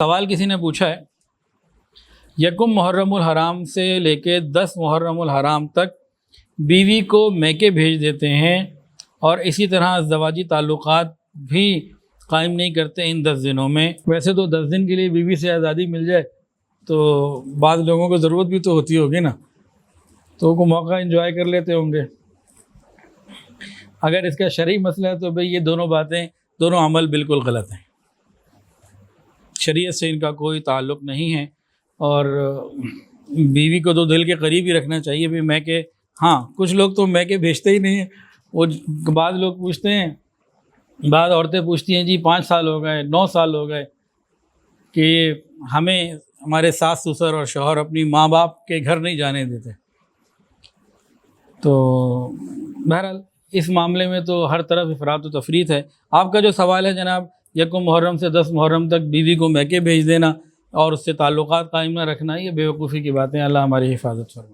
سوال کسی نے پوچھا ہے، یکم محرم الحرام سے لے کے 10 محرم الحرام تک بیوی کو میکے بھیج دیتے ہیں اور اسی طرح ازدواجی تعلقات بھی قائم نہیں کرتے ان 10 دنوں میں۔ ویسے تو 10 دن کے لیے بیوی سے آزادی مل جائے تو بعض لوگوں کو ضرورت بھی تو ہوتی ہوگی نا، تو وہ موقع انجوائے کر لیتے ہوں گے۔ اگر اس کا شرعی مسئلہ ہے تو بھئی یہ دونوں باتیں، دونوں عمل بالکل غلط ہیں، شریعت سے ان کا کوئی تعلق نہیں ہے۔ اور بیوی کو تو دل کے قریب ہی رکھنا چاہیے بھی میکے۔ ہاں کچھ لوگ تو میکے بھیجتے ہی نہیں ہیں، وہ بعض لوگ پوچھتے ہیں، بعض عورتیں پوچھتی ہیں جی 5 سال ہو گئے 9 سال ہو گئے کہ ہمیں ہمارے ساس سسر اور شوہر اپنی ماں باپ کے گھر نہیں جانے دیتے۔ تو بہرحال اس معاملے میں تو ہر طرف افراط و تفریط ہے۔ آپ کا جو سوال ہے جناب، یکم محرم سے 10 محرم تک بیوی کو میکے بھیج دینا اور اس سے تعلقات قائم نہ رکھنا، یہ بیوقوفی کی باتیں، اللہ ہماری حفاظت فرمائے۔